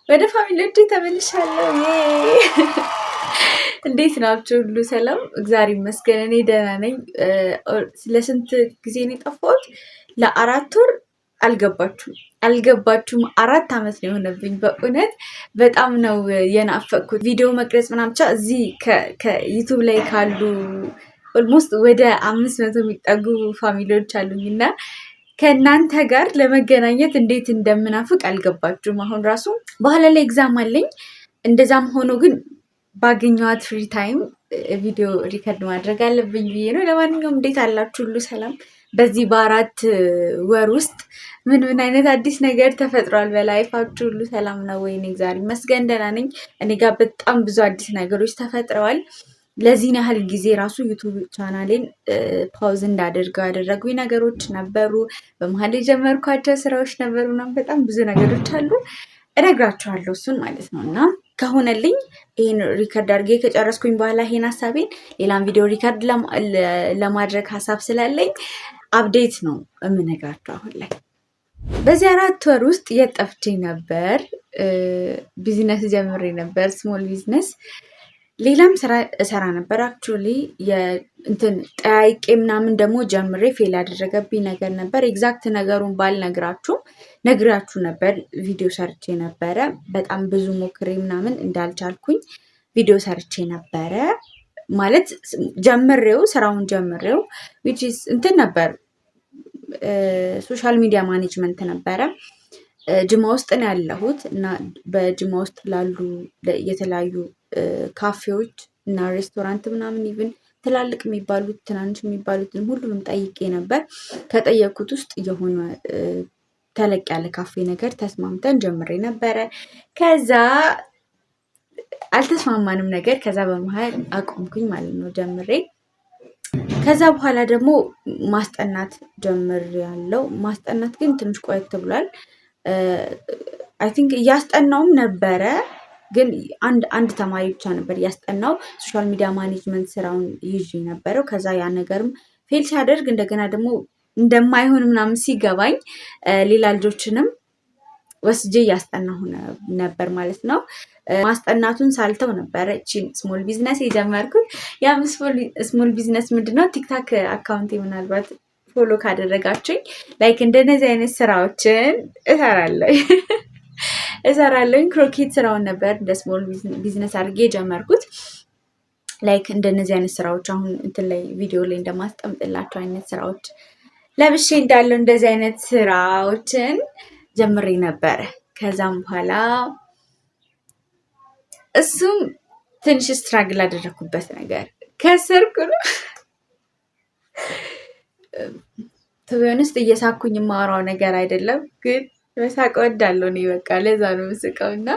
ወደ ፋሚሊዎቼ ተመልሻለሁ። እንዴት ናችሁ? ሁሉ ሰላም? እግዚአብሔር ይመስገን እኔ ደህና ነኝ። ለስንት ጊዜ ነው የጠፋሁት? ለ4 ወር። አልገባችሁም? 4 ዓመት ነው የሆነብኝ። በእውነት በጣም ነው የናፈቅኩት ቪዲዮ መቅረጽ ምናምን። ብቻ እዚህ ከዩቱብ ላይ ካሉ ኦልሞስት ወደ 500 የሚጠጉ ፋሚሊዎች አሉኝ እና ከእናንተ ጋር ለመገናኘት እንዴት እንደምናፍቅ አልገባችሁም። አሁን ራሱ በኋላ ላይ ኤግዛም አለኝ። እንደዛም ሆኖ ግን ባገኘኋት ፍሪ ታይም ቪዲዮ ሪከርድ ማድረግ አለብኝ ብዬ ነው። ለማንኛውም እንዴት አላችሁ? ሁሉ ሰላም? በዚህ በ4 ወር ውስጥ ምን አይነት አዲስ ነገር ተፈጥሯል በላይፋችሁ? ሁሉ ሰላም ነው ወይ? እኔ እግዚአብሔር ይመስገን ደህና ነኝ። እኔ ጋር በጣም ብዙ አዲስ ነገሮች ተፈጥረዋል። ለዚህን ያህል ጊዜ ራሱ ዩቱብ ቻናሌን ፓውዝ እንዳደርገው ያደረጉኝ ነገሮች ነበሩ። በመሀል የጀመርኳቸው ስራዎች ነበሩ። በጣም ብዙ ነገሮች አሉ። እነግራችኋለሁ እሱን ማለት ነው። እና ከሆነልኝ ይህን ሪከርድ አድርጌ ከጨረስኩኝ በኋላ ይሄን ሀሳቤን ሌላም ቪዲዮ ሪከርድ ለማድረግ ሀሳብ ስላለኝ አፕዴት ነው የምነግራችሁ አሁን ላይ። በዚህ 4 ወር ውስጥ የጠፍቼ ነበር። ቢዝነስ ጀምሬ ነበር፣ ስሞል ቢዝነስ። ሌላም ስራ እሰራ ነበር። አክቹዋሊ እንትን ጠያይቄ ምናምን ደግሞ ጀምሬ ፌል ያደረገብኝ ነገር ነበር። ኤግዛክት ነገሩን ባልነግራችሁ ነግራችሁ ነበር። ቪዲዮ ሰርቼ ነበረ። በጣም ብዙ ሞክሬ ምናምን እንዳልቻልኩኝ ቪዲዮ ሰርቼ ነበረ። ማለት ስራውን ጀምሬው which is እንትን ነበር፣ ሶሻል ሚዲያ ማኔጅመንት ነበረ። ጅማ ውስጥ ነው ያለሁት እና በጅማ ውስጥ ላሉ የተለያዩ ካፌዎች እና ሬስቶራንት ምናምን ኢቭን ትላልቅ የሚባሉት ትናንሽ የሚባሉትን ሁሉንም ጠይቄ ነበር። ከጠየኩት ውስጥ የሆነ ተለቅ ያለ ካፌ ነገር ተስማምተን ጀምሬ ነበረ። ከዛ አልተስማማንም ነገር። ከዛ በመሀል አቆምኩኝ ማለት ነው ጀምሬ። ከዛ በኋላ ደግሞ ማስጠናት ጀምሬያለሁ። ማስጠናት ግን ትንሽ ቆየት ብሏል። አይ ቲንክ እያስጠናውም ነበረ፣ ግን አንድ ተማሪ ብቻ ነበር እያስጠናው። ሶሻል ሚዲያ ማኔጅመንት ስራውን ይዤ ነበረው። ከዛ ያ ነገርም ፌል ሲያደርግ እንደገና ደግሞ እንደማይሆን ምናምን ሲገባኝ ሌላ ልጆችንም ወስጄ እያስጠናሁ ነበር ማለት ነው። ማስጠናቱን ሳልተው ነበረ እቺን ስሞል ቢዝነስ የጀመርኩት። ያ ስሞል ቢዝነስ ምንድነው? ቲክታክ አካውንቴ ምናልባት ፎሎ ካደረጋችሁኝ ላይክ እንደነዚህ አይነት ስራዎችን እሰራለሁኝ። ክሮኬት ስራውን ነበር እንደ ስሞል ቢዝነስ አድርጌ የጀመርኩት። ላይክ እንደነዚህ አይነት ስራዎች አሁን እንትን ላይ ቪዲዮ ላይ እንደማስቀምጥላቸው አይነት ስራዎች ለብሼ እንዳለው እንደዚህ አይነት ስራዎችን ጀምሬ ነበረ። ከዛም በኋላ እሱም ትንሽ ስትራግል አደረኩበት ነገር ከሰርኩ ነው። ትቢሆንስጥ እየሳኩኝ የማወራው ነገር አይደለም፣ ግን መሳቅ እወዳለሁ እኔ። በቃ ለዛ ነው የምስቀው። እና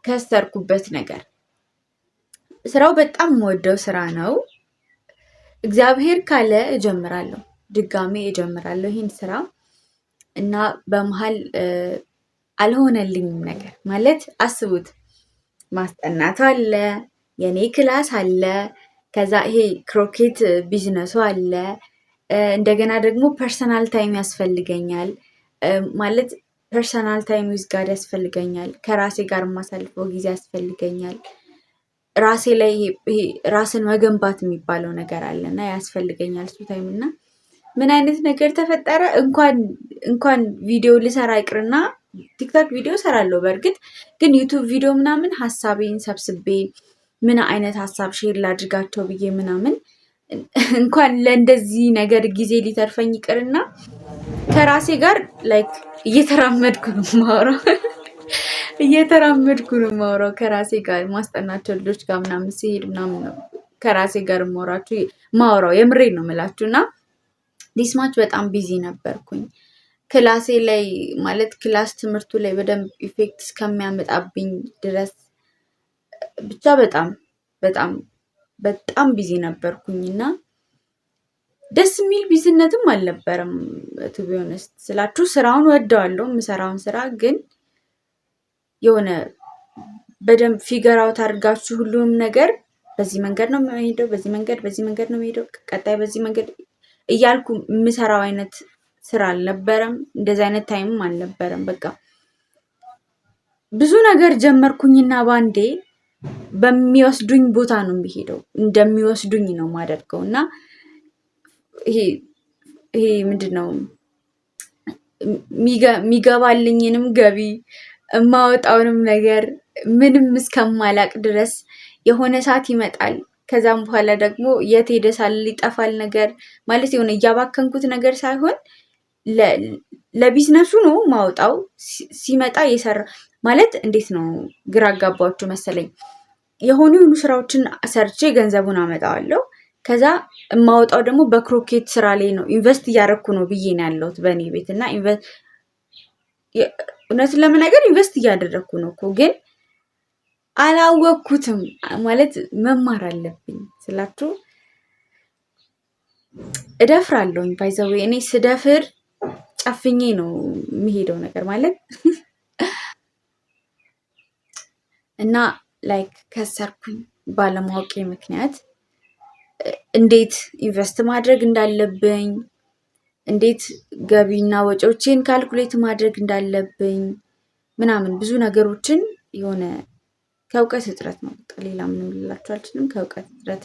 ከሰርኩበት ነገር ስራው በጣም የምወደው ስራ ነው። እግዚአብሔር ካለ እጀምራለሁ፣ ድጋሜ እጀምራለሁ ይህን ስራ እና በመሀል አልሆነልኝም ነገር ማለት አስቡት። ማስጠናቱ አለ፣ የኔ ክላስ አለ፣ ከዛ ይሄ ክሮኬት ቢዝነሱ አለ። እንደገና ደግሞ ፐርሰናል ታይም ያስፈልገኛል። ማለት ፐርሰናል ታይም ዊዝ ጋድ ያስፈልገኛል። ከራሴ ጋር የማሳልፈው ጊዜ ያስፈልገኛል። ራሴ ላይ ይሄ ራስን መገንባት የሚባለው ነገር አለና ያስፈልገኛል እሱ ታይም። እና ምን አይነት ነገር ተፈጠረ? እንኳን ቪዲዮ ልሰራ ይቅርና ቲክታክ ቪዲዮ ሰራለሁ በእርግጥ፣ ግን ዩቱብ ቪዲዮ ምናምን ሀሳቤን ሰብስቤ ምን አይነት ሀሳብ ሼር ላድርጋቸው ብዬ ምናምን እንኳን ለእንደዚህ ነገር ጊዜ ሊተርፈኝ ይቅርና ከራሴ ጋር ላይክ እየተራመድኩ ነው የማወራው ከራሴ ጋር ማስጠናቸው ልጆች ጋር ምናምን ሲሄድ ምናምን ነው ከራሴ ጋር ማወራው። የምሬን ነው የምላችሁ። እና ዲስማች በጣም ቢዚ ነበርኩኝ ክላሴ ላይ ማለት ክላስ ትምህርቱ ላይ በደንብ ኢፌክት እስከሚያመጣብኝ ድረስ ብቻ በጣም በጣም በጣም ቢዚ ነበርኩኝ። እና ደስ የሚል ቢዝነትም አልነበረም። ቱ ቢ ኦነስት ስላችሁ ስራውን ወደዋለሁ የምሰራውን ስራ፣ ግን የሆነ በደንብ ፊገር አውት አድርጋችሁ ሁሉም ነገር በዚህ መንገድ ነው የሚሄደው፣ በዚህ መንገድ ነው የሚሄደው፣ ቀጣይ በዚህ መንገድ እያልኩ የምሰራው አይነት ስራ አልነበረም። እንደዚህ አይነት ታይምም አልነበረም። በቃ ብዙ ነገር ጀመርኩኝና ባንዴ በሚወስዱኝ ቦታ ነው የሚሄደው፣ እንደሚወስዱኝ ነው የማደርገው። እና ይሄ ምንድን ነው የሚገባልኝንም ገቢ የማወጣውንም ነገር ምንም እስከማላቅ ድረስ የሆነ ሰዓት ይመጣል። ከዛም በኋላ ደግሞ የት ሄደ ሳልል ይጠፋል ነገር ማለት የሆነ እያባከንኩት ነገር ሳይሆን ለቢዝነሱ ነው ማውጣው። ሲመጣ እየሰራ ማለት እንዴት ነው ግራ አጋባችሁ መሰለኝ። የሆኑ ስራዎችን ሰርቼ ገንዘቡን አመጣዋለሁ። ከዛ የማወጣው ደግሞ በክሮኬት ስራ ላይ ነው፣ ኢንቨስት እያደረኩ ነው ብዬ ነው ያለሁት በእኔ ቤት። እና እውነቱን ለመናገር ኢንቨስት እያደረግኩ ነው እኮ ግን አላወቅኩትም። ማለት መማር አለብኝ ስላችሁ እደፍራለሁኝ። ባይዘዌ እኔ ስደፍር ጨፍኜ ነው የሚሄደው ነገር ማለት እና ላይክ ከሰርኩኝ ባለማወቄ ምክንያት እንዴት ኢንቨስት ማድረግ እንዳለብኝ፣ እንዴት ገቢና ወጪዎቼን ካልኩሌት ማድረግ እንዳለብኝ ምናምን ብዙ ነገሮችን የሆነ ከእውቀት እጥረት ነው። በቃ ሌላ ምንም ልላችሁ አልችልም። ከእውቀት እጥረት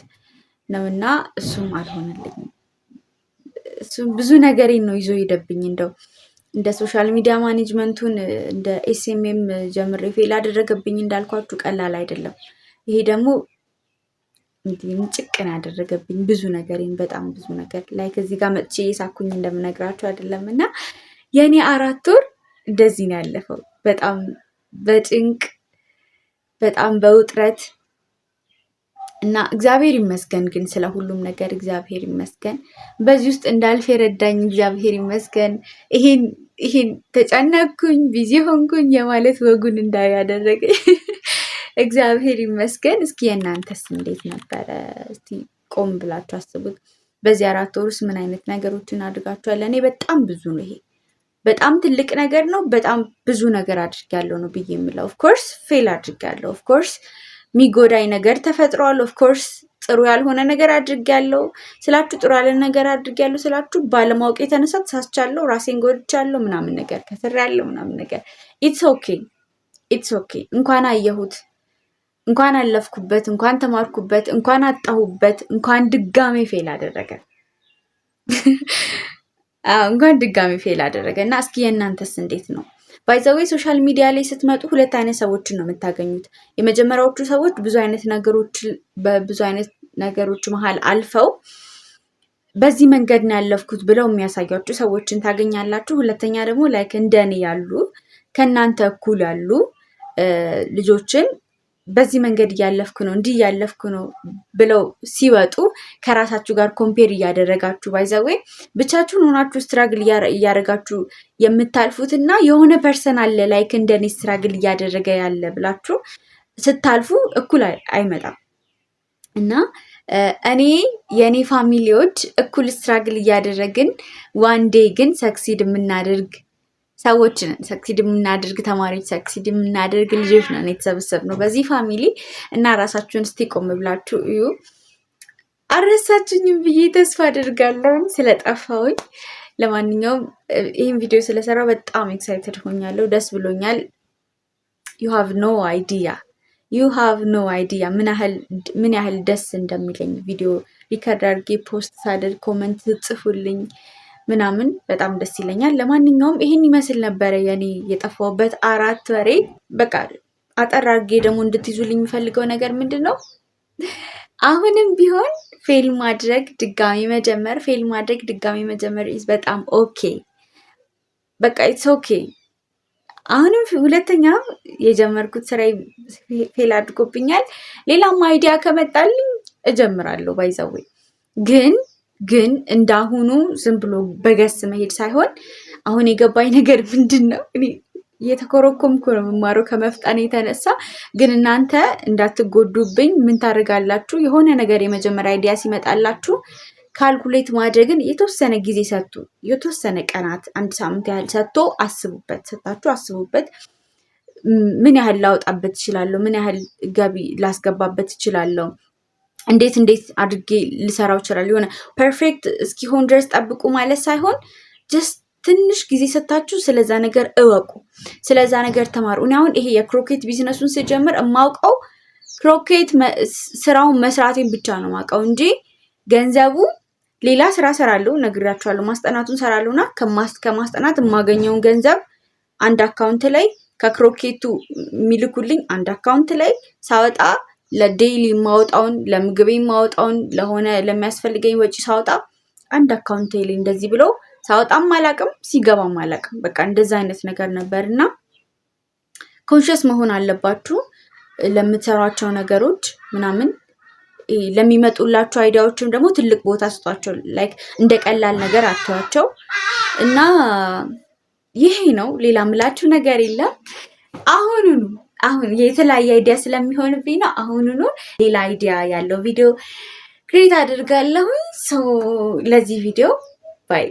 ነው እና እሱም አልሆነልኝም። እሱም ብዙ ነገሬን ነው ይዞ ሄደብኝ። እንደው እንደ ሶሻል ሚዲያ ማኔጅመንቱን እንደ ኤስኤምኤም ጀምሬ ፌል አደረገብኝ እንዳልኳችሁ ቀላል አይደለም። ይሄ ደግሞ እንዲህ ጭቅን ያደረገብኝ ብዙ ነገሬን፣ በጣም ብዙ ነገር ላይ ከዚህ ጋር መጥቼ የሳኩኝ እንደምነግራችሁ አይደለም። እና የእኔ 4 ወር እንደዚህ ነው ያለፈው። በጣም በጭንቅ በጣም በውጥረት እና እግዚአብሔር ይመስገን ግን ስለ ሁሉም ነገር እግዚአብሔር ይመስገን። በዚህ ውስጥ እንዳልፍ የረዳኝ እግዚአብሔር ይመስገን። ይሄን ተጨነቅኩኝ ቢዚ ሆንኩኝ የማለት ወጉን እንዳያደረገኝ እግዚአብሔር ይመስገን። እስኪ የእናንተስ እንዴት ነበረ? እስቲ ቆም ብላችሁ አስቡት። በዚህ 4 ወር ውስጥ ምን አይነት ነገሮችን አድርጋችኋል? እኔ በጣም ብዙ ነው። ይሄ በጣም ትልቅ ነገር ነው። በጣም ብዙ ነገር አድርጊያለሁ ነው ብዬ የምለው። ኦፍኮርስ ፌል አድርጊያለሁ። ኦፍኮርስ የሚጎዳኝ ነገር ተፈጥሯል። ኦፍኮርስ ጥሩ ያልሆነ ነገር አድርጊያለሁ ስላችሁ፣ ጥሩ ያለ ነገር አድርጊያለሁ ስላችሁ ባለማወቅ የተነሳ ተሳስቻለሁ፣ ራሴን ጎድቻለሁ፣ ምናምን ነገር ከስሬያለሁ፣ ምናምን ነገር ኢትስ ኦኬ፣ ኢትስ ኦኬ። እንኳን አየሁት፣ እንኳን አለፍኩበት፣ እንኳን ተማርኩበት፣ እንኳን አጣሁበት፣ እንኳን ድጋሜ ፌል አደረገ እንኳን ድጋሜ ፌል አደረገ። እና እስኪ የእናንተስ እንዴት ነው? ባይዘዌ ሶሻል ሚዲያ ላይ ስትመጡ 2 አይነት ሰዎችን ነው የምታገኙት። የመጀመሪያዎቹ ሰዎች ብዙ አይነት ነገሮች መሀል አልፈው በዚህ መንገድ ነው ያለፍኩት ብለው የሚያሳያችሁ ሰዎችን ታገኛላችሁ። ሁለተኛ ደግሞ ላይክ እንደኔ ያሉ ከእናንተ እኩል ያሉ ልጆችን በዚህ መንገድ እያለፍኩ ነው እንዲህ እያለፍኩ ነው ብለው ሲወጡ ከራሳችሁ ጋር ኮምፔር እያደረጋችሁ ባይዘዌ ብቻችሁን ሆናችሁ ስትራግል እያደረጋችሁ የምታልፉት እና የሆነ ፐርሰን አለ ላይክ እንደኔ ስትራግል እያደረገ ያለ ብላችሁ ስታልፉ እኩል አይመጣም። እና እኔ የእኔ ፋሚሊዎች እኩል ስትራግል እያደረግን ዋንዴ ግን ሰክሲድ የምናደርግ ሰዎች ነን። ሰክሲድ የምናደርግ ተማሪዎች፣ ሰክሲድ የምናደርግ ልጆች ነን የተሰበሰብነው በዚህ ፋሚሊ። እና ራሳችሁን እስቲ ቆም ብላችሁ እዩ። አልረሳችሁኝም ብዬ ተስፋ አደርጋለሁ ስለጠፋሁኝ። ለማንኛውም ይህን ቪዲዮ ስለሰራው በጣም ኤክሳይትድ ሆኛለሁ፣ ደስ ብሎኛል። ዩ ሃቭ ኖ አይዲያ ምን ያህል ደስ እንደሚለኝ ቪዲዮ ሪከርድ አድርጌ ፖስት ሳደርግ ኮመንት ጽፉልኝ ምናምን በጣም ደስ ይለኛል። ለማንኛውም ይሄን ይመስል ነበረ የኔ የጠፋሁበት 4 ወሬ። በቃ አጠር አድርጌ ደግሞ እንድትይዙልኝ የሚፈልገው ነገር ምንድን ነው? አሁንም ቢሆን ፌል ማድረግ ድጋሚ መጀመር ኢዝ በጣም ኦኬ። በቃ ኢትስ ኦኬ። አሁንም ሁለተኛ የጀመርኩት ስራ ፌል አድርጎብኛል። ሌላም አይዲያ ከመጣልኝ እጀምራለሁ። ባይዘዌ ግን እንዳሁኑ ዝም ብሎ በገስ መሄድ ሳይሆን አሁን የገባኝ ነገር ምንድን ነው? እኔ እየተኮረኮምኩ ነው የምማረው ከመፍጠን የተነሳ። ግን እናንተ እንዳትጎዱብኝ ምን ታደርጋላችሁ? የሆነ ነገር የመጀመሪያ አይዲያ ሲመጣላችሁ ካልኩሌት ማድረግን የተወሰነ ጊዜ ሰጥቶ የተወሰነ ቀናት 1 ሳምንት ያህል ሰጥቶ አስቡበት። ምን ያህል ላውጣበት እችላለሁ? ምን ያህል ገቢ ላስገባበት እችላለሁ? እንዴት አድርጌ ልሰራው እችላለሁ? የሆነ ፐርፌክት እስኪሆን ድረስ ጠብቁ ማለት ሳይሆን ጀስት ትንሽ ጊዜ ሰታችሁ ስለዛ ነገር እወቁ፣ ስለዛ ነገር ተማሩ። እኔ አሁን ይሄ የክሮኬት ቢዝነሱን ስጀምር የማውቀው ክሮኬት ስራውን መስራቴን ብቻ ነው የማውቀው እንጂ ገንዘቡ ሌላ ስራ ሰራለሁ፣ ነግራችኋለሁ። ማስጠናቱን ሰራለሁና ከማስጠናት የማገኘውን ገንዘብ አንድ አካውንት ላይ ከክሮኬቱ የሚልኩልኝ አንድ አካውንት ላይ ሳወጣ ለዴይሊ ማውጣውን ለምግብ ማውጣውን ለሆነ ለሚያስፈልገኝ ወጪ ሳወጣ አንድ አካውንት ላይ እንደዚህ ብሎ ሳወጣም አላቅም ሲገባም አላቅም። በቃ እንደዛ አይነት ነገር ነበርና ኮንሽስ መሆን አለባችሁ ለምትሰሯቸው ነገሮች ምናምን። ለሚመጡላችሁ አይዲያዎችም ደግሞ ትልቅ ቦታ ስጧቸው። ላይክ እንደ ቀላል ነገር አትዋቸው እና ይሄ ነው። ሌላ ምላችሁ ነገር የለም። አሁን የተለያየ አይዲያ ስለሚሆንብኝ ነው። አሁኑኑ ሌላ አይዲያ ያለው ቪዲዮ ክሬት አድርጋለሁ። ለዚህ ቪዲዮ ባይ